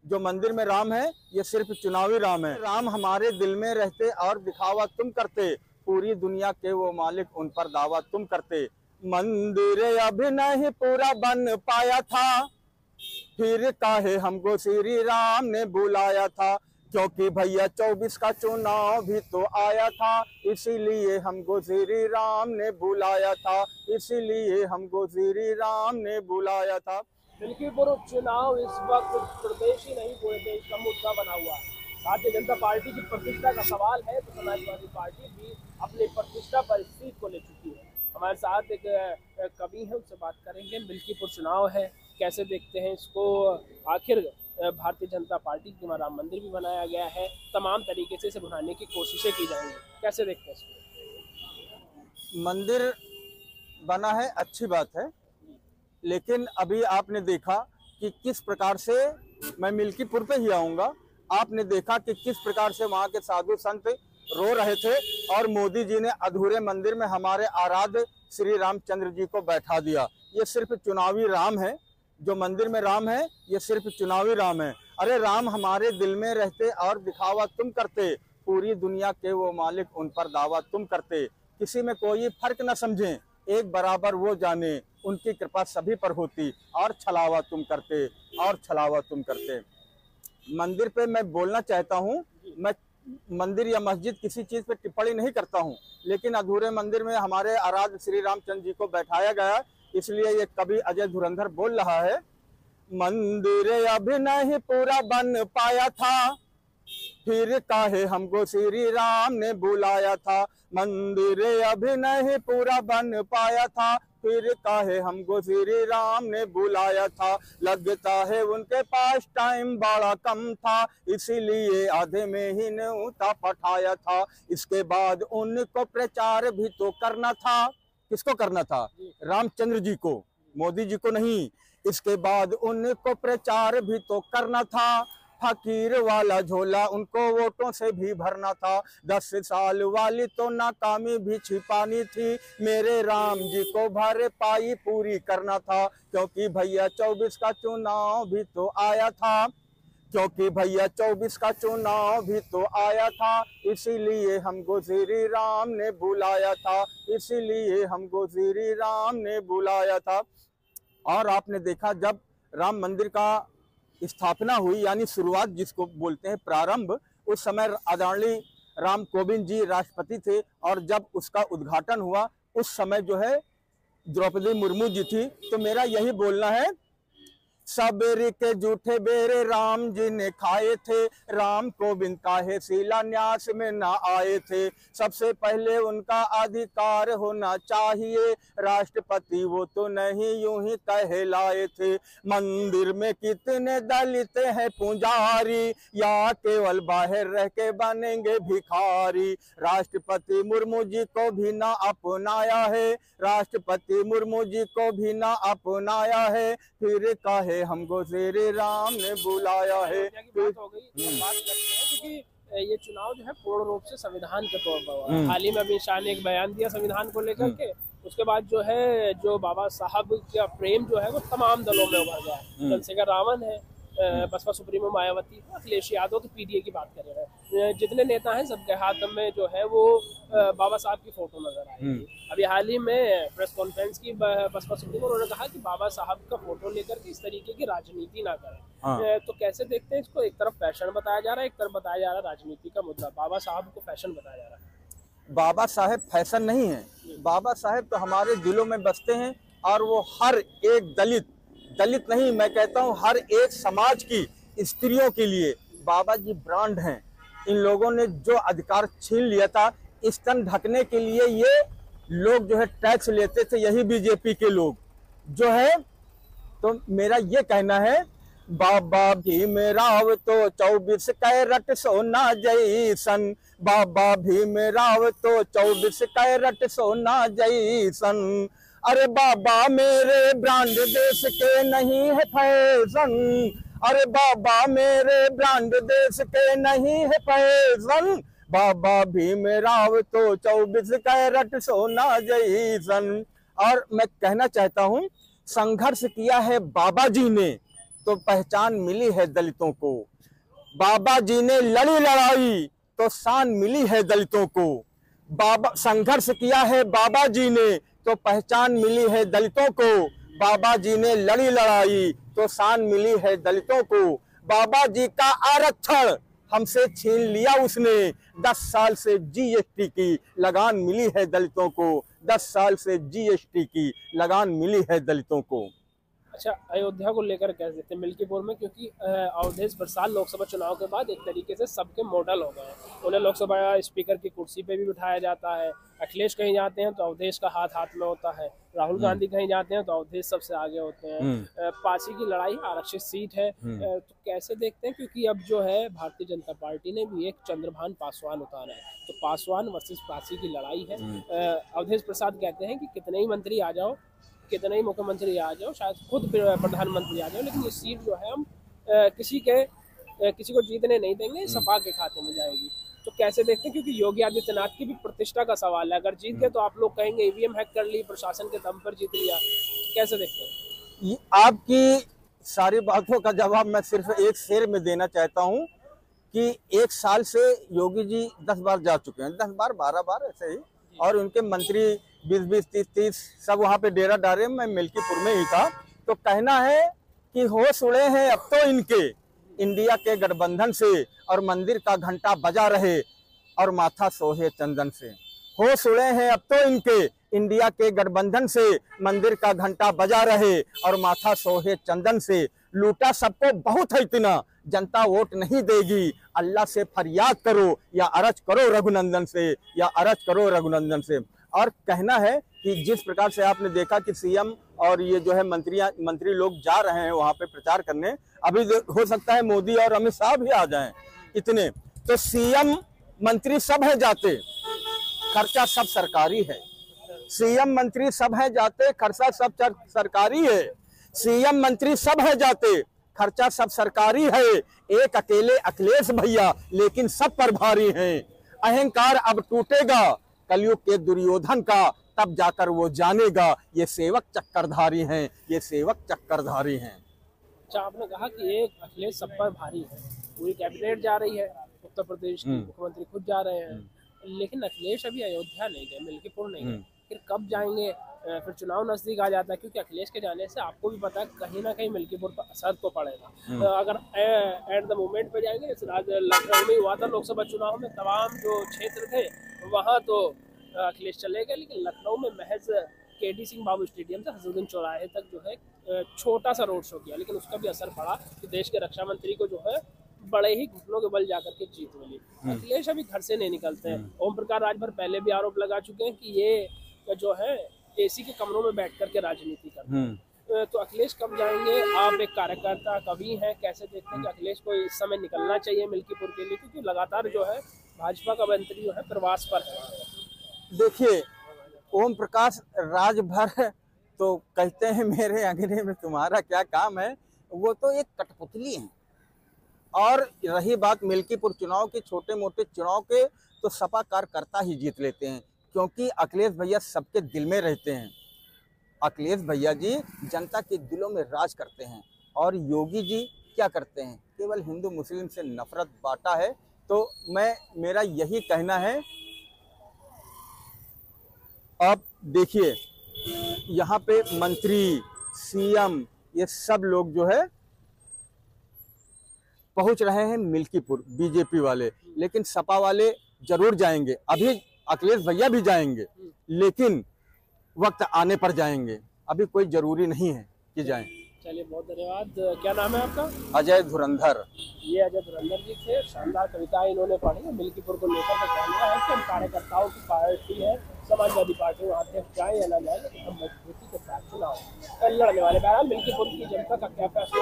जो मंदिर में राम है ये सिर्फ चुनावी राम है। राम हमारे दिल में रहते और दिखावा तुम करते, पूरी दुनिया के वो मालिक उन पर दावा तुम करते। मंदिर अभी नहीं पूरा बन पाया था, फिर काहे हमको श्री राम ने बुलाया था, क्योंकि भैया 24 का चुनाव भी तो आया था, इसीलिए हमको श्री राम ने बुलाया था, इसीलिए हमको श्री राम ने बुलाया था। मिल्कीपुर उपचुनाव इस वक्त प्रदेश ही नहीं पूरे देश का मुद्दा बना हुआ है। भारतीय जनता पार्टी की प्रतिष्ठा का सवाल है तो समाजवादी पार्टी भी अपनी प्रतिष्ठा पर इस सीट को ले चुकी है। हमारे साथ एक कवि है, उनसे बात करेंगे। मिल्कीपुर चुनाव है, कैसे देखते हैं इसको? आखिर भारतीय जनता पार्टी के वहाँ राम मंदिर भी बनाया गया है, तमाम तरीके से इसे बनाने की कोशिशें की जाएंगी, कैसे देखते हैं इसको? मंदिर बना है, अच्छी बात है, लेकिन अभी आपने देखा कि किस प्रकार से, मैं मिल्कीपुर पे ही आऊँगा, आपने देखा कि किस प्रकार से वहाँ के साधु संत रो रहे थे और मोदी जी ने अधूरे मंदिर में हमारे आराध्य श्री रामचंद्र जी को बैठा दिया। ये सिर्फ चुनावी राम है, जो मंदिर में राम है ये सिर्फ चुनावी राम है। अरे राम हमारे दिल में रहते और दिखावा तुम करते, पूरी दुनिया के वो मालिक उन पर दावा तुम करते। किसी में कोई फर्क न समझें, एक बराबर वो जाने, उनकी कृपा सभी पर होती, और छलावा तुम करते, और छलावा तुम करते। मंदिर पे मैं बोलना चाहता हूँ, मैं मंदिर या मस्जिद किसी चीज़ पे टिप्पणी नहीं करता हूँ, लेकिन अधूरे मंदिर में हमारे आराध्य श्री रामचंद्र जी को बैठाया गया, इसलिए ये कवि अजय धुरंधर बोल रहा है, मंदिर अभी नहीं पूरा बन पाया था, फिर काहे हमको श्री राम ने बुलाया था। मंदिर अभी नहीं पूरा बन पाया था, फिर काहे हमको श्री राम ने बुलाया था। लगता है उनके पास टाइम बड़ा कम था, इसीलिए आधे में ही न्योता पठाया था। इसके बाद उनको प्रचार भी तो करना था, किसको करना था? रामचंद्र जी को, मोदी जी को नहीं। इसके बाद उनको प्रचार भी तो करना था, फकीर वाला झोला उनको वोटों से भी भरना था। 10 साल वाली तो नाकामी भी छिपानी थी, मेरे राम जी को भर पाई पूरी करना था, क्योंकि भैया 24 का चुनाव भी तो आया था, क्योंकि भैया 24 का चुनाव भी तो आया था, इसीलिए हमको श्री राम ने बुलाया था, इसीलिए हमको श्री राम ने बुलाया था। और आपने देखा जब राम मंदिर का स्थापना हुई, यानी शुरुआत जिसको बोलते हैं प्रारंभ, उस समय आदरणीय राम कोविंद जी राष्ट्रपति थे, और जब उसका उद्घाटन हुआ उस समय जो है द्रौपदी मुर्मू जी थी। तो मेरा यही बोलना है, सबेरे के जूठे बेरे राम जी ने खाए थे, राम कोविंद काहे शिलान्यास में ना आए थे। सबसे पहले उनका अधिकार होना चाहिए, राष्ट्रपति वो तो नहीं यूं ही कहलाए थे। मंदिर में कितने दलित हैं पुजारी, या केवल बाहर रह के बनेंगे भिखारी। राष्ट्रपति मुर्मू जी को भी ना अपनाया है, राष्ट्रपति मुर्मू जी को भी ना अपनाया है, फिर काहे हमको श्री राम ने बुलाया है। बात हो गई, बात करते हैं क्योंकि ये चुनाव जो है पूर्ण रूप से संविधान के तौर पर, हाल ही में अमित शाह ने एक बयान दिया संविधान को लेकर के, उसके बाद जो है जो बाबा साहब का प्रेम जो है वो तमाम दलों में उभर गया है। चंद्रशेखर रावण है, बसपा सुप्रीमो मायावती, अखिलेश यादव, तो पीडीए की बात कर रहे हैं, जितने नेता हैं सबके हाथ में जो है वो बाबा साहब की फोटो नजर आई। अभी हाल ही में प्रेस कॉन्फ्रेंस की बसपा सुप्रीमो, उन्होंने कहा कि बाबा साहब का फोटो लेकर के इस तरीके की राजनीति ना करें। तो कैसे देखते हैं इसको? एक तरफ फैशन बताया जा रहा है, एक तरफ बताया जा रहा है राजनीति का मुद्दा, बाबा साहब को फैशन बताया जा रहा है। बाबा साहेब फैशन नहीं है, बाबा साहेब तो हमारे दिलों में बसते हैं, और वो हर एक दलित नहीं, मैं कहता हूँ हर एक समाज की स्त्रियों के लिए बाबा जी ब्रांड हैं। इन लोगों ने जो अधिकार छीन लिया था, स्तन ढकने के लिए ये लोग जो है टैक्स लेते थे, यही बीजेपी के लोग जो है। तो मेरा ये कहना है, बाबा भीमराव तो 24 कैरेट सोना जैसन, बाबा भीमराव तो 24 कैरेट सोना जैसन। अरे बाबा मेरे ब्रांड देश के नहीं है फैशन, अरे बाबा मेरे ब्रांड देश के नहीं है फैशन, बाबा भीमराव तो 24 कैरेट सोना जैसन। और मैं कहना चाहता हूँ, संघर्ष किया है बाबा जी ने तो पहचान मिली है दलितों को। बाबा जी ने लड़ी लड़ाई तो शान मिली है दलितों को। बाबा संघर्ष किया है बाबा जी ने तो पहचान मिली है दलितों को। बाबा जी ने लड़ी लड़ाई तो शान मिली है दलितों को। बाबा जी का आरक्षण हमसे छीन लिया उसने। 10 साल से जीएसटी की लगान मिली है दलितों को। 10 साल से जीएसटी की लगान मिली है दलितों को। अच्छा, अयोध्या को लेकर कह देते हैं मिल्कीपुर में, क्योंकि अवधेश प्रसाद लोकसभा चुनाव के बाद एक तरीके से सबके मॉडल हो गए हैं। उन्हें लोकसभा स्पीकर की कुर्सी पे भी बिठाया जाता है। अखिलेश कहीं जाते हैं तो अवधेश का हाथ हाथ में होता है। राहुल गांधी कहीं जाते हैं तो अवधेश सबसे आगे होते हैं। पासी की लड़ाई आरक्षित सीट है, तो कैसे देखते हैं? क्योंकि अब जो है भारतीय जनता पार्टी ने भी एक चंद्रभान पासवान उतारा है, तो पासवान वर्सेस पासी की लड़ाई है। अवधेश प्रसाद कहते हैं कि कितने ही मंत्री आ जाओ, कितने ही मुख्यमंत्री आ जाओ, शायद खुद प्रधानमंत्री आ जाओ, लेकिन ये सीट जो है हम किसी को जीतने नहीं देंगे, सपा के खाते में जाएगी। तो कैसे देखते हैं? क्योंकि योगी आदित्यनाथ की भी प्रतिष्ठा का सवाल है। अगर जीत गए तो आप लोग कहेंगे ईवीएम हैक कर ली, प्रशासन के दम पर जीत लिया। कैसे देखते हैं? आपकी सारी बातों का जवाब मैं सिर्फ एक शेर में देना चाहता हूँ कि 1 साल से योगी जी 10 बार जा चुके हैं, 10 बार 12 बार ऐसे ही, और उनके मंत्री 20-20, 30-30 सब वहाँ पे डेरा डाले। मैं मिल्कीपुर में ही था। तो कहना है कि होश उड़े हैं अब तो इनके इंडिया के गठबंधन से, और मंदिर का घंटा बजा रहे और माथा सोहे चंदन से। होश उड़े हैं अब तो इनके इंडिया के गठबंधन से, मंदिर का घंटा बजा रहे और माथा सोहे चंदन से। लूटा सबको बहुत है इतना, जनता वोट नहीं देगी। अल्लाह से फरियाद करो या अर्ज करो रघुनंदन से, या अर्ज करो रघुनंदन से। और कहना है कि जिस प्रकार से आपने देखा कि सीएम और ये जो है मंत्री लोग जा रहे हैं वहां पे प्रचार करने, अभी हो सकता है मोदी और अमित शाह भी आ जाएं इतने, तो सीएम मंत्री सब है जाते, खर्चा सब सरकारी है। सीएम मंत्री सब है जाते, खर्चा सब सरकारी है। सीएम मंत्री सब है जाते, खर्चा सब सरकारी है। एक अकेले अखिलेश भैया लेकिन सब पर भारी हैं। अहंकार अब टूटेगा कलयुग के दुर्योधन का, तब जाकर वो जानेगा ये सेवक चक्करधारी हैं, ये सेवक चक्करधारी हैं। अच्छा, आपने कहा कि एक अखिलेश सब पर भारी है, पूरी कैबिनेट जा रही है, उत्तर प्रदेश के मुख्यमंत्री खुद जा रहे हैं, लेकिन अखिलेश अभी अयोध्या नहीं गए, मिल्कीपुर नहीं गए। फिर कब जाएंगे? फिर चुनाव नजदीक आ जाता है, क्योंकि अखिलेश के जाने से आपको भी पता है कहीं ना कहीं मिल्कीपुर पर असर तो पड़ेगा। अगर एट द मोमेंट पे जाएंगे, लखनऊ में हुआ था लोकसभा चुनाव में, तमाम जो क्षेत्र थे वहाँ तो अखिलेश चले गए, लेकिन लखनऊ में महज केडी सिंह बाबू स्टेडियम से हजरुद्दीन चौराहे तक जो है छोटा सा रोड शो किया, लेकिन उसका भी असर पड़ा कि देश के रक्षा मंत्री को जो है बड़े ही घुटनों के बल जाकर के जीत मिली। अखिलेश अभी घर से नहीं निकलते हैं। ओम प्रकाश राजभर पहले भी आरोप लगा चुके हैं कि ये जो है एसी के कमरों में बैठ करके राजनीति करते हैं। तो अखिलेश कब जाएंगे? आप एक कार्यकर्ता कवि हैं, कैसे देखते हैं कि अखिलेश को इस समय निकलना चाहिए मिल्कीपुर के लिए, क्योंकि लगातार जो है भाजपा का मंत्री जो है प्रवास पर है? देखिए, ओम प्रकाश राजभर तो कहते हैं मेरे अंगने में तुम्हारा क्या काम है, वो तो एक कठपुतली है। और रही बात मिल्कीपुर चुनाव के, छोटे मोटे चुनाव के, तो सपा कार्यकर्ता ही जीत लेते हैं, क्योंकि अखिलेश भैया सबके दिल में रहते हैं। अखिलेश भैया जी जनता के दिलों में राज करते हैं। और योगी जी क्या करते हैं? केवल हिंदू मुस्लिम से नफरत बांटा है। तो मेरा यही कहना है, अब देखिए यहाँ पे मंत्री, सीएम, ये सब लोग जो है पहुंच रहे हैं मिल्कीपुर, बीजेपी वाले, लेकिन सपा वाले जरूर जाएंगे। अभी अखिलेश भैया भी जाएंगे, लेकिन वक्त आने पर जाएंगे, अभी कोई जरूरी नहीं है कि जाएं। चलिए, बहुत धन्यवाद। क्या नाम है आपका? अजय धुरंधर। ये अजय धुरंधर जी थे। शानदार कविताएं इन्होंने पढ़ी। मिल्कीपुर को लेकर के कहना है कि हम कार्यकर्ताओं की पार्टी है, समाजवादी पार्टी में अध्यक्ष जाए या ना जाए, लेकिन हम मजबूती के साथ चुनाव लड़ने वाले। बहरहाल मिल्कीपुर की जनता का क्या फैसला